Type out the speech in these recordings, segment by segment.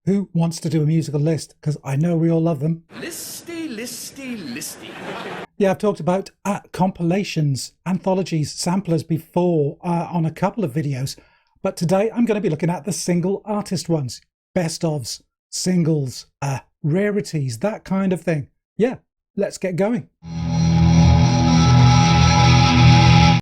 Who wants to do a musical list? Because I know we all love them. Listy, listy, listy. Yeah, I've talked about compilations, anthologies, samplers before on a couple of videos. But today I'm going to be looking at the single artist ones. Best ofs, singles, rarities, that kind of thing. Yeah, let's get going.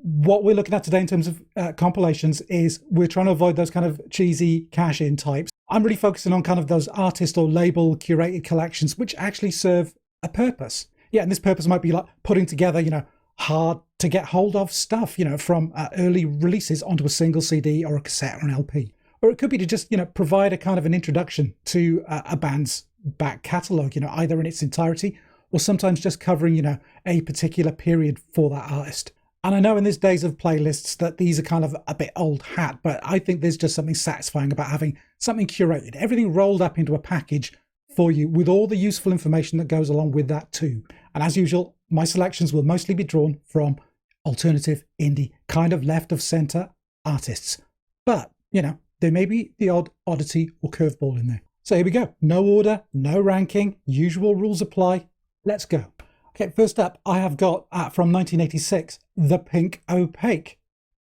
What we're looking at today in terms of compilations is we're trying to avoid those kind of cheesy cash-in types. I'm really focusing on kind of those artist or label curated collections which actually serve a purpose. Yeah, and this purpose might be like putting together, hard to get hold of stuff, from early releases onto a single CD or a cassette or an LP. Or it could be to just, provide a kind of an introduction to a band's back catalogue, either in its entirety or sometimes just covering, a particular period for that artist. And I know in these days of playlists that these are kind of a bit old hat, but I think there's just something satisfying about having something curated, everything rolled up into a package for you with all the useful information that goes along with that too. And as usual, my selections will mostly be drawn from alternative, indie, kind of left of centre artists. But, there may be the odd oddity or curveball in there. So here we go. No order, no ranking, usual rules apply. Let's go. Okay, first up, I have got from 1986, The Pink Opaque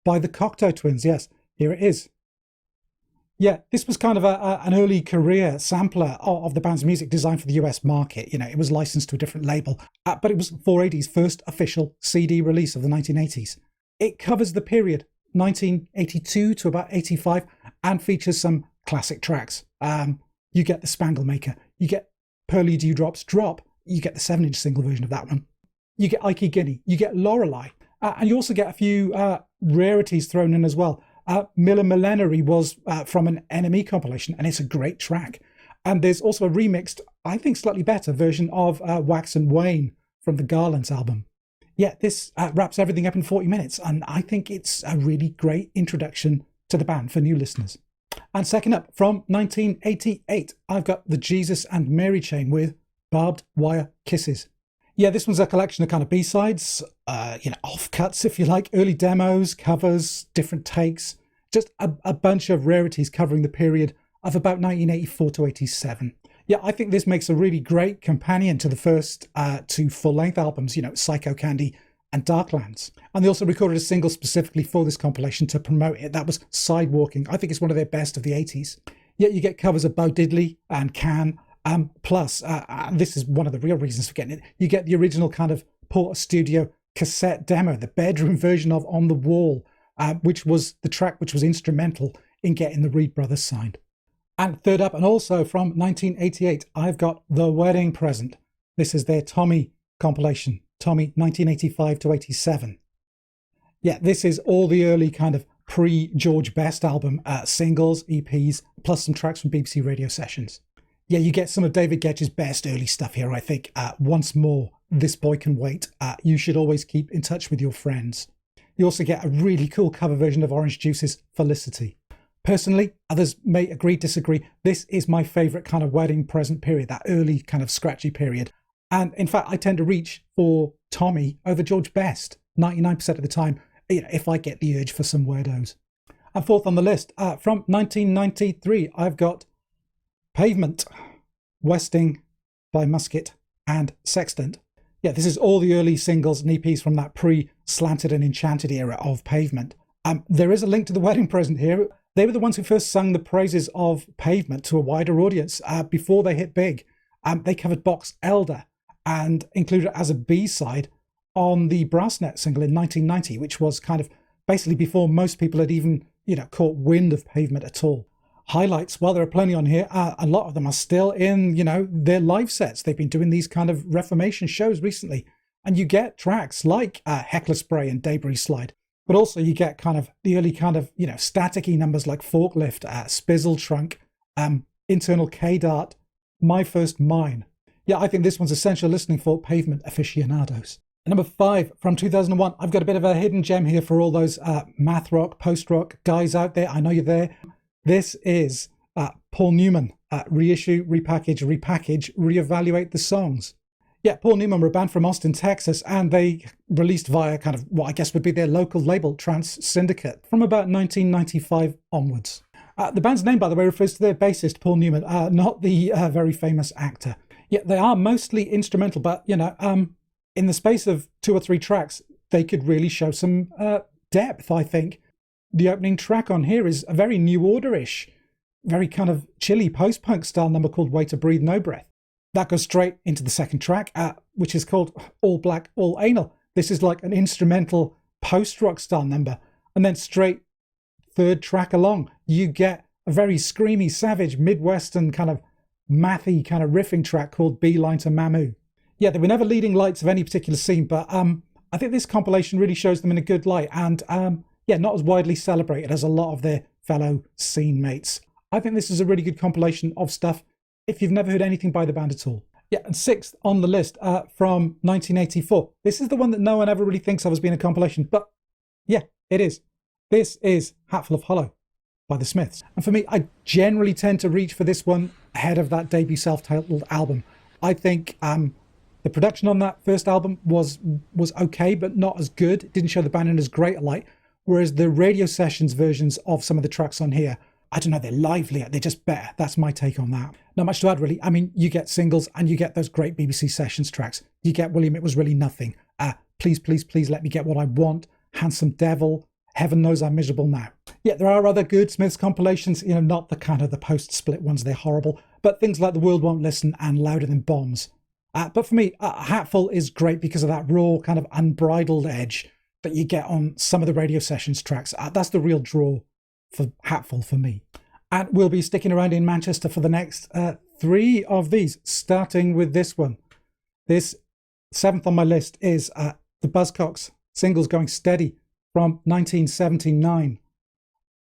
by the Cocteau Twins. Yes, here it is. Yeah, this was kind of an early career sampler of the band's music designed for the US market. It was licensed to a different label, but it was 4AD's first official CD release of the 1980s. It covers the period 1982 to about 85 and features some classic tracks. You get The Spangle Maker, you get Pearly Dewdrops Drop, you get the 7-inch single version of that one. You get Ikey Guinea, you get Lorelei, and you also get a few rarities thrown in as well. Miller Millenary was from an NME compilation, and it's a great track. And there's also a remixed, I think slightly better version of Wax and Wane from the Garlands album. Yeah, this wraps everything up in 40 minutes, and I think it's a really great introduction to the band for new listeners. And second up, from 1988, I've got the Jesus and Mary Chain with Barbed Wire Kisses. Yeah, this one's a collection of kind of B-sides, offcuts, if you like, early demos, covers, different takes, just a bunch of rarities covering the period of about 1984 to 87. Yeah, I think this makes a really great companion to the first two full-length albums, Psycho Candy and Darklands. And they also recorded a single specifically for this compilation to promote it. That was Sidewalking. I think it's one of their best of the 80s. Yeah, you get covers of Bo Diddley and Can. Plus, this is one of the real reasons for getting it, you get the original kind of Porter Studio cassette demo, the bedroom version of On the Wall, which was the track which was instrumental in getting the Reed Brothers signed. And third up, and also from 1988, I've got The Wedding Present. This is their Tommy compilation, Tommy 1985 to 87. Yeah, this is all the early kind of pre-George Best album singles, EPs, plus some tracks from BBC radio sessions. Yeah, you get some of David Gedge's best early stuff here, I think. Once More, This Boy Can Wait, You Should Always Keep in Touch with Your Friends. You also get a really cool cover version of Orange Juice's Felicity. Personally, others may agree, disagree, this is my favourite kind of wedding present period, that early kind of scratchy period. And in fact, I tend to reach for Tommy over George Best 99% of the time, if I get the urge for some weirdos. And fourth on the list, from 1993, I've got Pavement, Westing by Musket and Sextant. Yeah, this is all the early singles and EPs from that pre-Slanted and Enchanted era of Pavement. There is a link to The Wedding Present here. They were the ones who first sung the praises of Pavement to a wider audience before they hit big. They covered Box Elder and included it as a B-side on the Brassnet single in 1990, which was kind of basically before most people had even, caught wind of Pavement at all. Highlights, well, there are plenty on here. A lot of them are still in, their live sets. They've been doing these kind of Reformation shows recently. And you get tracks like Heckler Spray and Debris Slide. But also you get kind of the early kind of, staticky numbers like Forklift, Spizzle Trunk, Internal K-Dart, My First Mine. Yeah, I think this one's essential listening for Pavement aficionados. And number 5 from 2001, I've got a bit of a hidden gem here for all those math rock, post-rock guys out there. I know you're there. This is Paul Newman, reissue, repackage, reevaluate the songs. Yeah, Paul Newman were a band from Austin, Texas, and they released via kind of what I guess would be their local label, Trans Syndicate, from about 1995 onwards. The band's name, by the way, refers to their bassist, Paul Newman, not the very famous actor. Yeah, they are mostly instrumental, but, in the space of 2 or 3 tracks, they could really show some depth, I think. The opening track on here is a very New Order-ish, very kind of chilly post-punk style number called Way to Breathe No Breath. That goes straight into the second track, which is called All Black, All Anal. This is like an instrumental post-rock style number. And then straight third track along, you get a very screamy, savage, Midwestern kind of mathy kind of riffing track called Beeline to Mamu. Yeah, they were never leading lights of any particular scene, but I think this compilation really shows them in a good light and, not as widely celebrated as a lot of their fellow scene mates. I think this is a really good compilation of stuff if you've never heard anything by the band at all. Yeah, and 6th on the list from 1984. This is the one that no one ever really thinks of as being a compilation, but yeah, it is. This is Hatful of Hollow by the Smiths. And for me, I generally tend to reach for this one ahead of that debut self-titled album. I think the production on that first album was okay, but not as good. It didn't show the band in as great a light. Whereas the radio sessions versions of some of the tracks on here, I don't know, they're livelier, they're just better. That's my take on that. Not much to add, really. I mean, you get singles and you get those great BBC Sessions tracks. You get William, It Was Really Nothing. Please, please, please let me get what I want. Handsome Devil. Heaven Knows I'm Miserable Now. Yeah, there are other good Smiths compilations, not the kind of the post-split ones, they're horrible, but things like The World Won't Listen and Louder Than Bombs. But for me, Hatful is great because of that raw kind of unbridled edge that you get on some of the radio sessions tracks. That's the real draw for Hatful for me. And we'll be sticking around in Manchester for the next 3 of these, starting with this one. This 7th on my list is the Buzzcocks Singles Going Steady from 1979.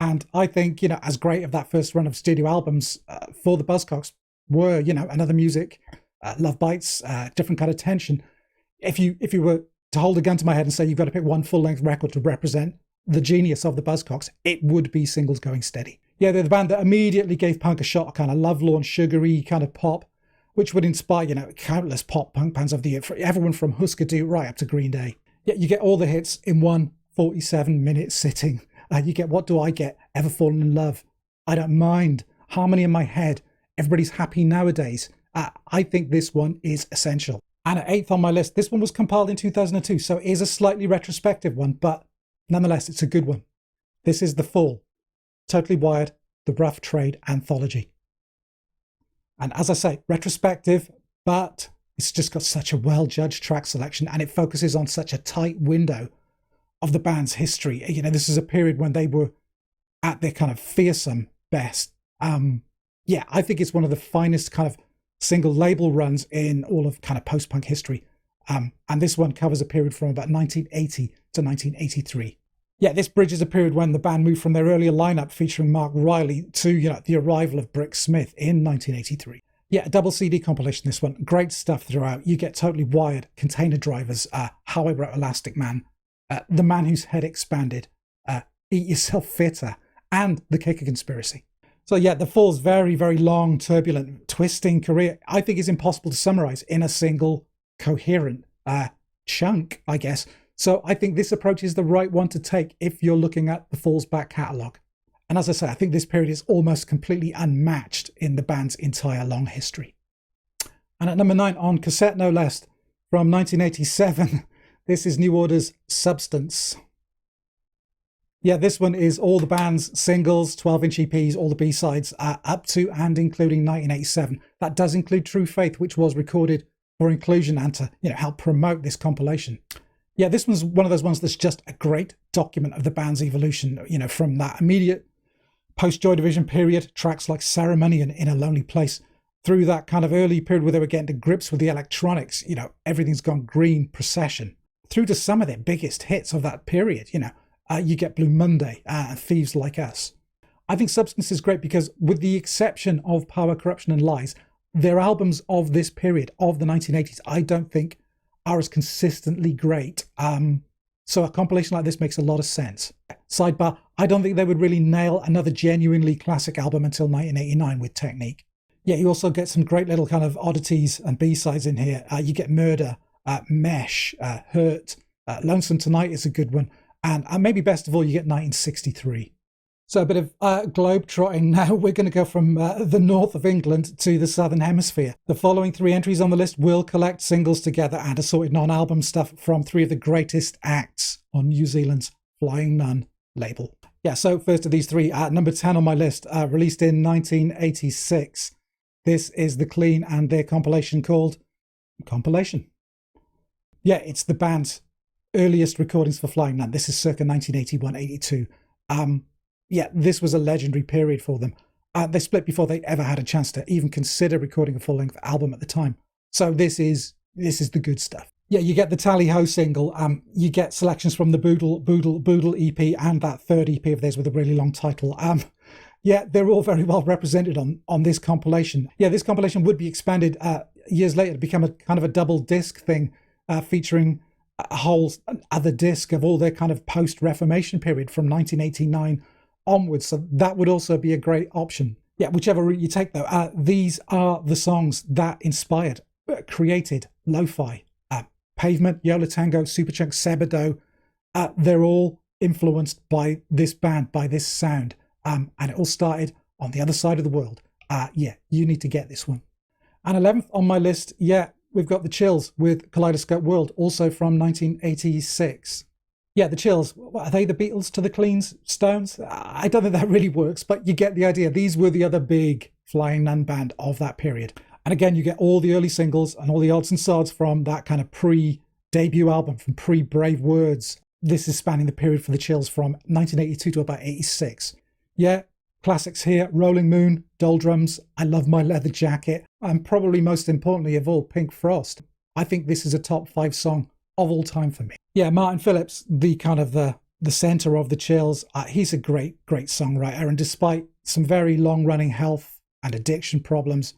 And I think, as great of that first run of studio albums for the Buzzcocks were, Another Music, Love Bites, different kind of tension. If you were to hold a gun to my head and say you've got to pick one full-length record to represent the genius of the Buzzcocks, it would be Singles Going Steady. Yeah, they're the band that immediately gave punk a shot, a kind of lovelorn, sugary kind of pop, which would inspire, countless pop punk bands of the year, for everyone from Husker Du right up to Green Day. Yeah, you get all the hits in one 47-minute sitting. You get What Do I Get? Ever Fallen in Love? I Don't Mind. Harmony in My Head. Everybody's Happy Nowadays. I think this one is essential. And at 8th on my list, this one was compiled in 2002, so it is a slightly retrospective one, but nonetheless, it's a good one. This is The Fall, Totally Wired, The Rough Trade Anthology. And as I say, retrospective, but it's just got such a well-judged track selection, and it focuses on such a tight window of the band's history. This is a period when they were at their kind of fearsome best. I think it's one of the finest kind of single label runs in all of kind of post-punk history. And this one covers a period from about 1980 to 1983. Yeah, this bridges a period when the band moved from their earlier lineup featuring Mark Riley to, the arrival of Brick Smith in 1983. Yeah, a double CD compilation, this one. Great stuff throughout. You get Totally Wired, Container Drivers, How I Wrote Elastic Man, The Man Whose Head Expanded, Eat Yourself Fitter, and The Kicker Conspiracy. So yeah, The Fall's very, very long, turbulent, twisting career, I think, is impossible to summarize in a single coherent chunk, I guess. So I think this approach is the right one to take if you're looking at The Fall's back catalogue. And as I say, I think this period is almost completely unmatched in the band's entire long history. And at number 9 on cassette, no less, from 1987, this is New Order's Substance. Yeah, this one is all the band's singles, 12-inch EPs, all the B-sides, up to and including 1987. That does include True Faith, which was recorded for inclusion and to help promote this compilation. Yeah, this one's one of those ones that's just a great document of the band's evolution, from that immediate post-Joy Division period, tracks like Ceremony and In a Lonely Place, through that kind of early period where they were getting to grips with the electronics, Everything's Gone Green, Procession, through to some of their biggest hits of that period, you get Blue Monday and Thieves Like Us. I think Substance is great because, with the exception of Power, Corruption and Lies, their albums of this period, of the 1980s, I don't think are as consistently great. So a compilation like this makes a lot of sense. Sidebar, I don't think they would really nail another genuinely classic album until 1989 with Technique. Yeah, you also get some great little kind of oddities and B-sides in here. You get Murder, Mesh, Hurt, Lonesome Tonight is a good one. And maybe best of all, you get 1963. So a bit of globe trotting now. We're going to go from the north of England to the southern hemisphere. The following 3 entries on the list will collect singles together and assorted non-album stuff from 3 of the greatest acts on New Zealand's Flying Nun label. Yeah, so first of these 3, number 10 on my list, released in 1986. This is The Clean and their compilation called Compilation. Yeah, it's the band's earliest recordings for Flying Nun. This is circa 1981-82. Yeah, this was a legendary period for them. They split before they ever had a chance to even consider recording a full-length album at the time. So this is the good stuff. Yeah, you get the Tally Ho single. You get selections from the Boodle EP and that third EP of theirs with a really long title. Yeah, they're all very well represented on this compilation. Yeah, this compilation would be expanded years later to become a kind of a double disc thing, featuring a whole other disc of all their kind of post-Reformation period from 1989 onwards. So that would also be a great option. Yeah, whichever route you take though, these are the songs that inspired, created lo-fi. Pavement, Yola Tango, Superchunk, Sebado, they're all influenced by this band, by this sound. And it all started on the other side of the world. Yeah, you need to get this one. And 11th on my list, yeah, we've got the Chills with Kaleidoscope World, also from 1986. Yeah, the Chills, are they the Beatles to the Clean's Stones? I don't think that really works, but you get the idea. These were the other big Flying Nun band of that period. And again, you get all the early singles and all the odds and sods from that kind of pre-debut album, from pre-Brave Words. This is spanning the period for the Chills from 1982 to about 86. Yeah, classics here, Rolling Moon, Doldrums, I Love My Leather Jacket, and probably most importantly of all, Pink Frost. I think this is a top 5 song of all time for me. Yeah, Martin Phillips, the kind of the center of the Chills, he's a great songwriter, and despite some very long-running health and addiction problems,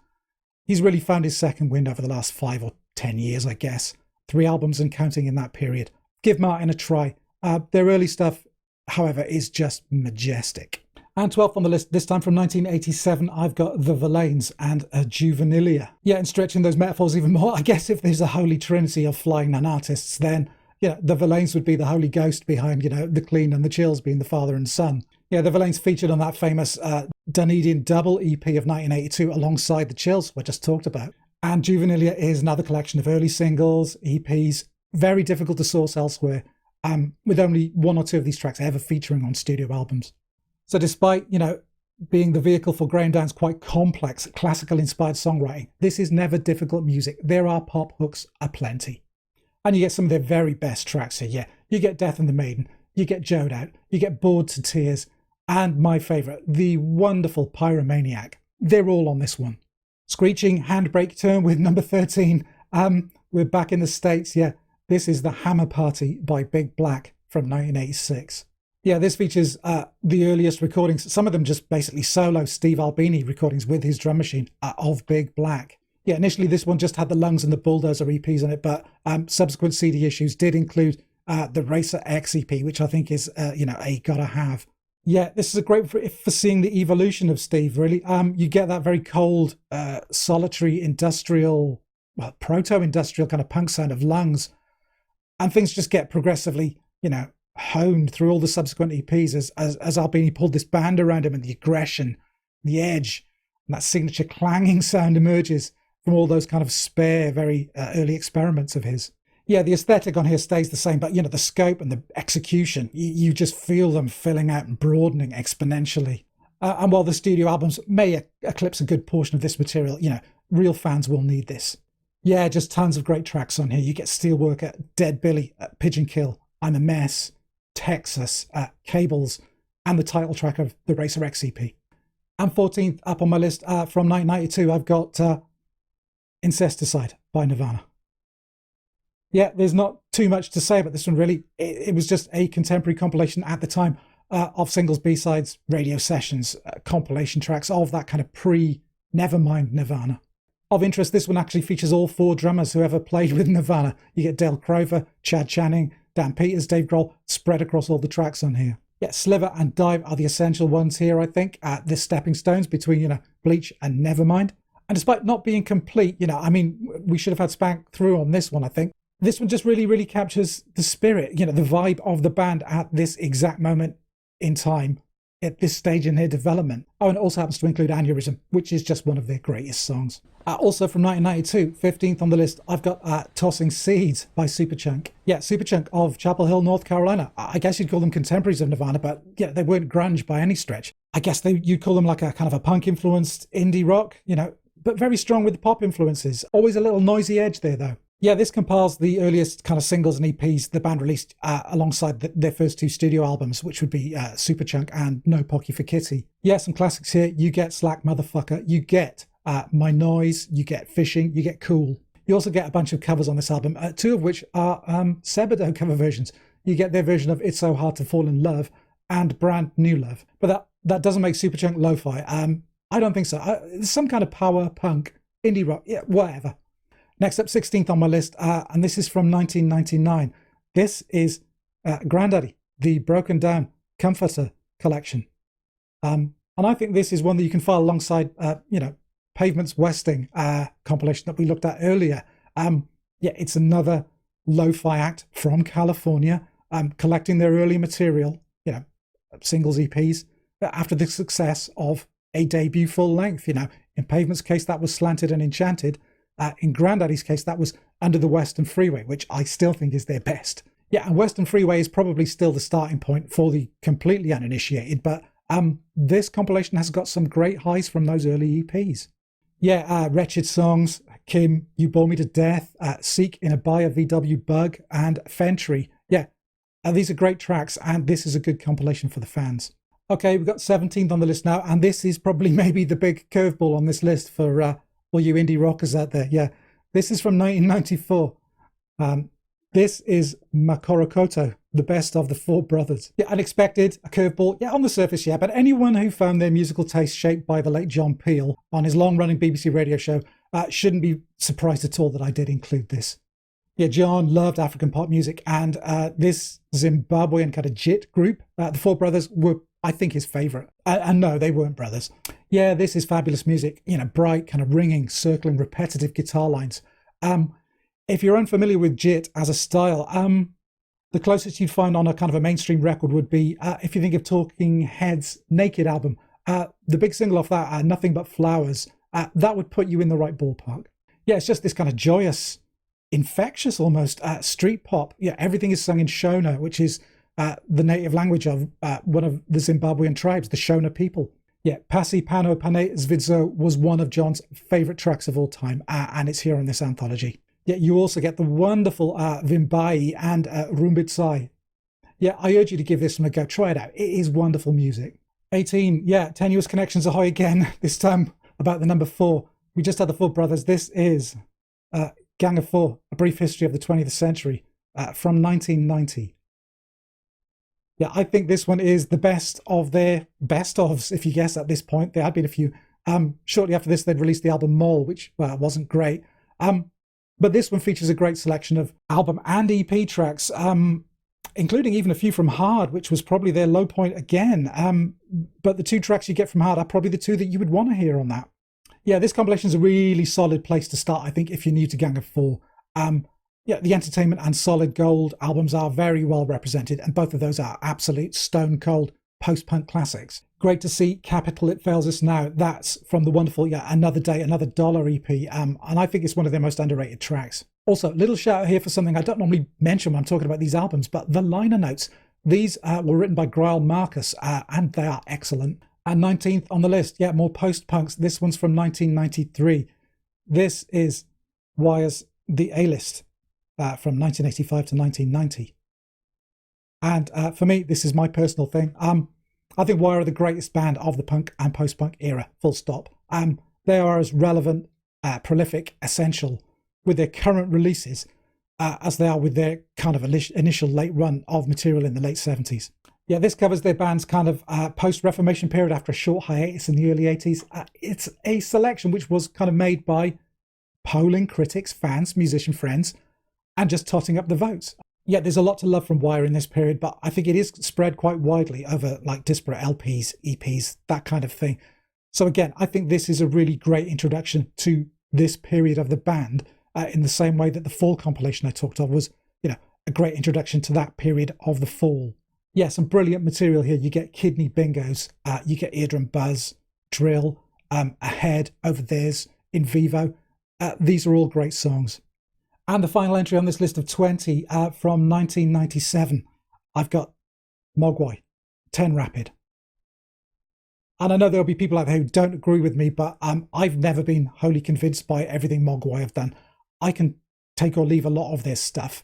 he's really found his second wind over the last 5 or 10 years, I guess. 3 albums and counting in that period. Give Martin a try. Their early stuff, however, is just majestic. And 12th on the list, this time from 1987, I've got The Verlaines and Juvenilia. Yeah, and stretching those metaphors even more, I guess if there's a holy trinity of Flying Nun artists, then, you know, The Verlaines would be the holy ghost behind, you know, The Clean and the Chills being the father and son. Yeah, The Verlaines featured on that famous Dunedin Double EP of 1982 alongside the Chills we just talked about. And Juvenilia is another collection of early singles, EPs, very difficult to source elsewhere, with only 1 or 2 of these tracks ever featuring on studio albums. So despite, you know, being the vehicle for Graham Down's quite complex, classical-inspired songwriting, this is never difficult music. There are pop hooks aplenty. And you get some of their very best tracks here. Yeah, you get Death and the Maiden, you get Jode Out, you get Bored to Tears, and my favourite, the wonderful Pyromaniac. They're all on this one. Screeching Handbrake Turn with number 13. We're back in the States. Yeah, this is The Hammer Party by Big Black from 1986. Yeah, this features the earliest recordings, some of them just basically solo Steve Albini recordings with his drum machine of Big Black. Yeah, initially this one just had the Lungs and the Bulldozer EPs on it, but subsequent CD issues did include the Racer X EP, which I think is, you know, a gotta have. Yeah, this is a great for seeing the evolution of Steve, really. You get that very cold, solitary, industrial, well, proto-industrial kind of punk sound of Lungs. And things just get progressively, you know, honed through all the subsequent EPs as Albini pulled this band around him, and the aggression, the edge, and that signature clanging sound emerges from all those kind of spare, very early experiments of his. Yeah, the aesthetic on here stays the same, but, you know, the scope and the execution, you just feel them filling out and broadening exponentially. And while the studio albums may eclipse a good portion of this material, you know, real fans will need this. Yeah, just tons of great tracks on here. You get Steelworker, Dead Billy, Pigeon Kill, I'm a Mess, Texas, Cables, and the title track of the Racer X EP. And 14th up on my list from 1992, I've got Incesticide by Nirvana. Yeah, there's not too much to say about this one, really. It was just a contemporary compilation at the time of singles, B-sides, radio sessions, compilation tracks of that kind of pre-Nevermind Nirvana. Of interest, this one actually features all 4 drummers who ever played with Nirvana. You get Dale Crover, Chad Channing, Dan Peters, Dave Grohl, spread across all the tracks on here. Yeah, Sliver and Dive are the essential ones here, I think. The stepping stones between, you know, Bleach and Nevermind. And despite not being complete, you know, I mean, we should have had Spank through on this one, I think. This one just really captures the spirit, you know, the vibe of the band at this exact moment in time. at this stage in their development. Oh, and it also happens to include Aneurysm, which is just one of their greatest songs. Also from 1992, 15th on the list, I've got Tossing Seeds by Superchunk. Yeah, Superchunk of Chapel Hill, North Carolina. I guess you'd call them contemporaries of Nirvana, but yeah, they weren't grunge by any stretch. I guess you'd call them like a kind of a punk-influenced indie rock, but very strong with the pop influences. Always a little noisy edge there, though. Yeah, this compiles the earliest kind of singles and EPs the band released alongside their first two studio albums, which would be Superchunk and No Pocky for Kitty. Yeah, some classics here. You get Slack Motherfucker. You get My Noise. You get Fishing. You get Cool. You also get a bunch of covers on this album, two of which are Sebado cover versions. You get their version of It's So Hard to Fall in Love and Brand New Love. But that doesn't make Superchunk lo-fi. I don't think so. It's some kind of power punk, indie rock, yeah, whatever. Next up, 16th on my list, and this is from 1999. This is Grandaddy, the Broken Down Comforter collection. And I think this is one that you can file alongside, Pavement's Westing compilation that we looked at earlier. Yeah, it's another lo-fi act from California, collecting their early material, singles, EPs, after the success of a debut full length. In Pavement's case, that was Slanted and Enchanted. In Grandaddy's case, that was Under the Western Freeway, which I still think is their best. Yeah, and Western Freeway is probably still the starting point for the completely uninitiated, but this compilation has got some great highs from those early EPs. Yeah, Wretched Songs, Kim, You Bore Me to Death, Seek in a Buyer VW Bug, and Fentry. Yeah, these are great tracks, and this is a good compilation for the fans. Okay, we've got 17th on the list now, and this is probably maybe the big curveball on this list for all you indie rockers out there. Yeah, this is from 1994. This is Makorokoto, the best of the four brothers. Yeah, unexpected, a curveball. Yeah, on the surface, yeah, but anyone who found their musical taste shaped by the late John Peel on his long-running BBC radio show shouldn't be surprised at all that I did include this. Yeah, John loved African pop music, and this Zimbabwean kind of JIT group, the four brothers, were, I think, his favourite. And no, they weren't brothers. Yeah, this is fabulous music, bright, kind of ringing, circling, repetitive guitar lines. If you're unfamiliar with JIT as a style, the closest you'd find on a kind of a mainstream record would be, if you think of Talking Heads' Naked album, the big single off that, Nothing But Flowers, that would put you in the right ballpark. Yeah, it's just this kind of joyous, infectious almost street pop. Yeah, everything is sung in Shona, which is the native language of one of the Zimbabwean tribes, the Shona people. Yeah, Pasi Pano Pane Zvidzo was one of John's favourite tracks of all time, and it's here on this anthology. Yeah, you also get the wonderful Vimbai and Rumbitsai. Yeah, I urge you to give this one a go. Try it out. It is wonderful music. 18, yeah, Tenuous Connections Ahoy again, this time about the number 4. We just had the Four Brothers. This is Gang of Four, A Brief History of the 20th Century from 1990. Yeah, I think this one is the best of their best-ofs, if you guess at this point. There had been a few. Shortly after this, they'd released the album Mole, which, well, wasn't great. But this one features a great selection of album and EP tracks, including even a few from Hard, which was probably their low point again. But the two tracks you get from Hard are probably the two that you would want to hear on that. Yeah, this compilation is a really solid place to start, I think, if you're new to Gang of Four. Yeah, the Entertainment and Solid Gold albums are very well represented, and both of those are absolute stone-cold post-punk classics. Great to see Capital It Fails Us Now. That's from the wonderful Another Day, Another Dollar EP, and I think it's one of their most underrated tracks. Also, little shout out here for something I don't normally mention when I'm talking about these albums, but the liner notes. These were written by Grail Marcus, and they are excellent. And 19th on the list, yeah, more post-punks. This one's from 1993. This is Wire's The A-List from 1985 to 1990. And for me, this is my personal thing. I think Wire are the greatest band of the punk and post-punk era, full stop. They are as relevant, prolific, essential with their current releases as they are with their kind of initial late run of material in the late 70s. Yeah, this covers their band's kind of post-Reformation period after a short hiatus in the early 80s. It's a selection which was kind of made by polling critics, fans, musician friends, and just totting up the votes. Yeah, there's a lot to love from Wire in this period, but I think it is spread quite widely over like disparate LPs, EPs, that kind of thing. So again, I think this is a really great introduction to this period of the band, in the same way that the Fall compilation I talked of was, a great introduction to that period of the Fall. Yeah, some brilliant material here. You get Kidney Bingos, you get Eardrum Buzz, Drill, Ahead, Over There's, In Vivo. These are all great songs. And the final entry on this list of 20 from 1997, I've got Mogwai, 10 Rapid. And I know there'll be people out there who don't agree with me, but I've never been wholly convinced by everything Mogwai have done. I can take or leave a lot of this stuff.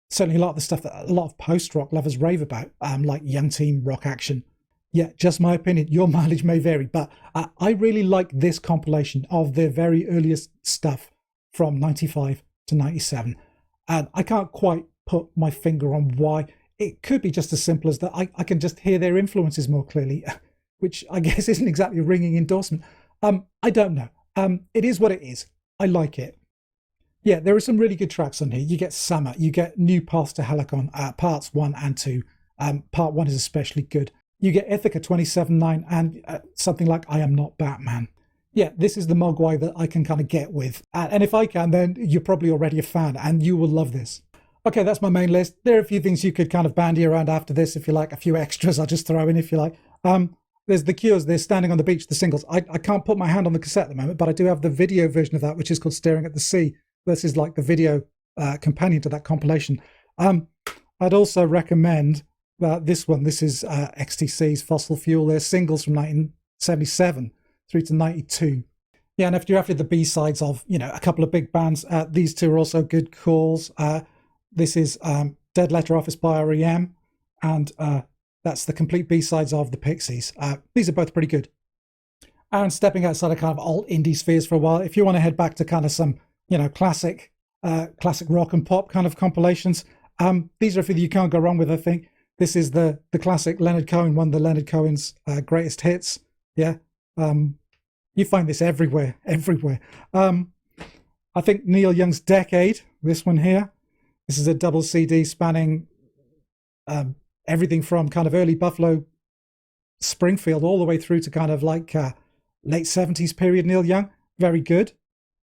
Certainly a lot of the stuff that a lot of post-rock lovers rave about, like Young Team, Rock Action. Yeah, just my opinion. Your mileage may vary, but I really like this compilation of the very earliest stuff from 95 to 97. And I can't quite put my finger on why. It could be just as simple as that I can just hear their influences more clearly, which I guess isn't exactly a ringing endorsement. I don't know. It is what it is. I like it. Yeah, there are some really good tracks on here. You get Summer, you get New Paths to Helicon, parts 1 and 2. Part 1 is especially good. You get Ithaca 27-9 and something like I Am Not Batman. Yeah, this is the Mogwai that I can kind of get with. And if I can, then you're probably already a fan and you will love this. Okay, that's my main list. There are a few things you could kind of bandy around after this if you like. A few extras I'll just throw in if you like. There's The Cure's, there's Standing on the Beach, the singles. I can't put my hand on the cassette at the moment, but I do have the video version of that, which is called Staring at the Sea. This is like the video companion to that compilation. I'd also recommend this one. This is XTC's Fossil Fuel. Their singles from 1977 through to 92. Yeah, and if you're after the B-sides of, a couple of big bands, these two are also good calls. This is Dead Letter Office by R.E.M. and that's the complete B-sides of the Pixies. These are both pretty good. And stepping outside of kind of alt indie spheres for a while, if you want to head back to kind of some classic rock and pop kind of compilations. These are a few that you can't go wrong with, I think. This is the classic Leonard Cohen, one of the Leonard Cohen's greatest hits. Yeah. You find this everywhere. I think Neil Young's Decade, this one here. This is a double CD spanning everything from kind of early Buffalo Springfield all the way through to kind of like late 70s period Neil Young. Very good.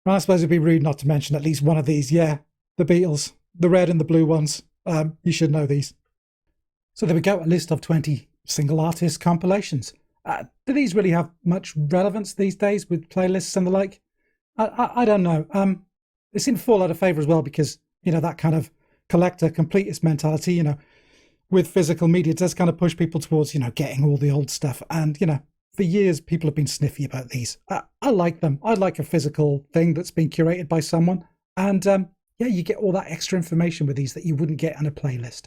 And I suppose it'd be rude not to mention at least one of these. Yeah, the Beatles, the red and the blue ones. You should know these. So there we go, a list of 20 single artist compilations. Do these really have much relevance these days with playlists and the like? I don't know. They seem to fall out of favour as well because, that kind of collector completist mentality, with physical media does kind of push people towards, getting all the old stuff. And, for years, people have been sniffy about these. I like them. I like a physical thing that's been curated by someone. And yeah, you get all that extra information with these that you wouldn't get on a playlist.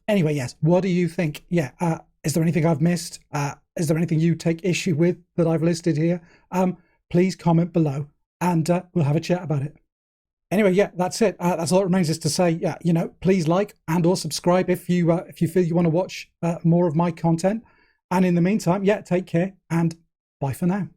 Anyway, yes, what do you think? Yeah, is there anything I've missed? Is there anything you take issue with that I've listed here? Please comment below and we'll have a chat about it. Anyway, yeah, that's it. That's all that remains is to say, yeah, please like and or subscribe if you feel you want to watch more of my content. And in the meantime, yeah, take care and bye for now.